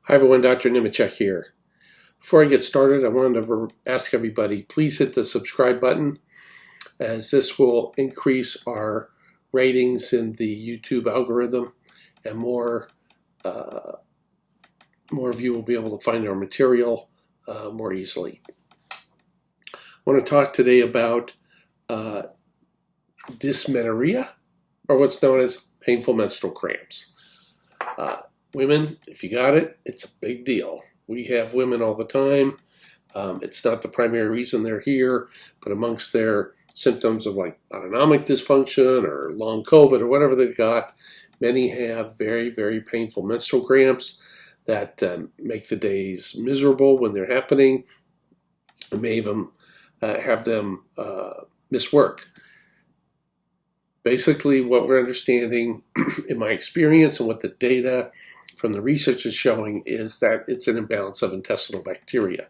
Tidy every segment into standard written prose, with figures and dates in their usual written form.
Hi everyone, Dr. Nemechek here. Before I get started, I wanted to ask everybody, please hit the subscribe button, as this will increase our ratings in the YouTube algorithm, and more of you will be able to find our material more easily. I want to talk today about dysmenorrhea, or what's known as painful menstrual cramps. Women, if you got it, it's a big deal. We have women all the time. It's not the primary reason they're here, but amongst their symptoms of like autonomic dysfunction or long COVID or whatever they've got, many have very, very painful menstrual cramps that make the days miserable when they're happening, and may even have them miss work. Basically, what we're understanding in my experience and what the data from the research is showing is that it's an imbalance of intestinal bacteria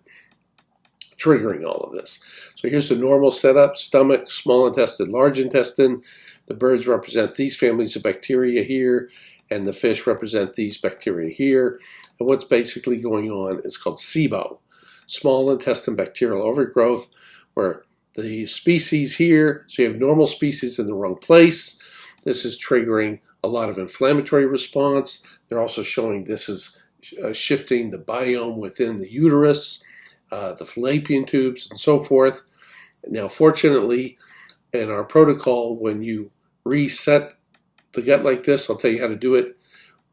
triggering all of this. So here's the normal setup: stomach, small intestine, large intestine. The birds represent these families of bacteria here, and the fish represent these bacteria here. And what's basically going on is called SIBO, small intestine bacterial overgrowth, where the species here, so you have normal species in the wrong place. This is triggering a lot of inflammatory response. They're also showing this is shifting the biome within the uterus, the fallopian tubes, and so forth. Now, fortunately, in our protocol, when you reset the gut like this, I'll tell you how to do it.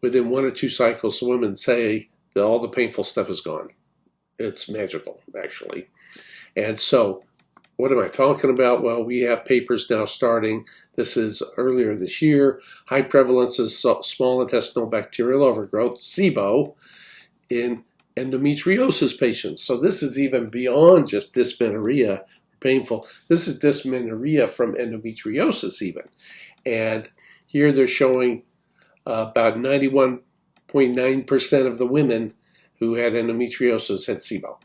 Within 1 or 2 cycles, the women say that all the painful stuff is gone. It's magical, actually. And so, what am I talking about? Well, we have papers now starting. This is earlier this year. High prevalence of small intestinal bacterial overgrowth, SIBO, in endometriosis patients. So this is even beyond just dysmenorrhea, painful. This is dysmenorrhea from endometriosis even. And here they're showing about 91.9% of the women who had endometriosis had SIBO.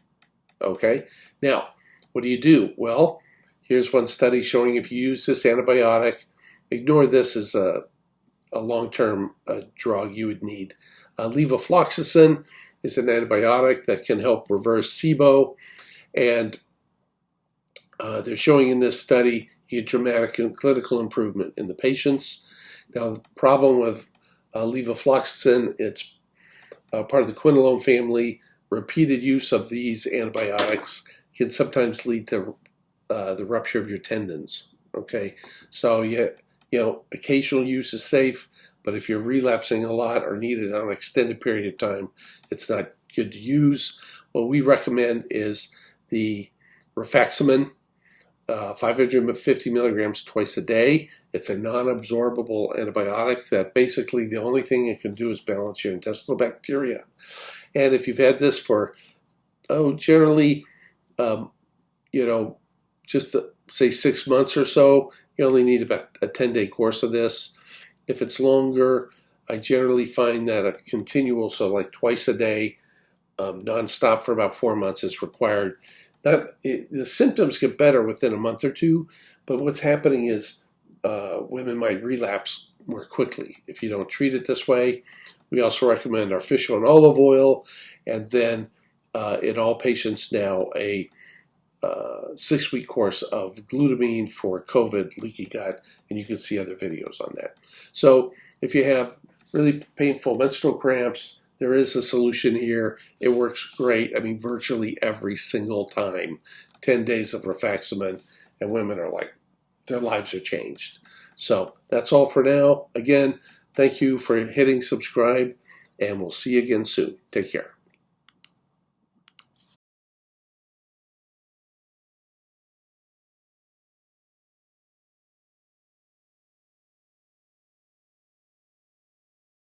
Okay? Now, what do? Well, here's one study showing if you use this antibiotic, ignore this as a long-term drug you would need. Levofloxacin is an antibiotic that can help reverse SIBO, and they're showing in this study a dramatic and clinical improvement in the patients. Now, the problem with levofloxacin, it's part of the quinolone family. Repeated use of these antibiotics can sometimes lead to the rupture of your tendons. Okay, so occasional use is safe, but if you're relapsing a lot or need it on an extended period of time, it's not good to use. What we recommend is the Rifaximin, 550 milligrams twice a day. It's a non-absorbable antibiotic that basically the only thing it can do is balance your intestinal bacteria. And if you've had this for, generally, just say 6 months or so, you only need about a 10-day course of this. If it's longer, I generally find that a continual, so like twice a day, nonstop for about 4 months is required. The symptoms get better within a month or two, but what's happening is women might relapse more quickly if you don't treat it this way. We also recommend our fish oil and olive oil, and then in all patients now a 6-week course of glutamine for COVID, leaky gut, and you can see other videos on that. So if you have really painful menstrual cramps, there is a solution here. It works great. I mean, virtually every single time. 10 days of Rifaximin, and women are like, their lives are changed. So that's all for now. Again, thank you for hitting subscribe, and we'll see you again soon. Take care.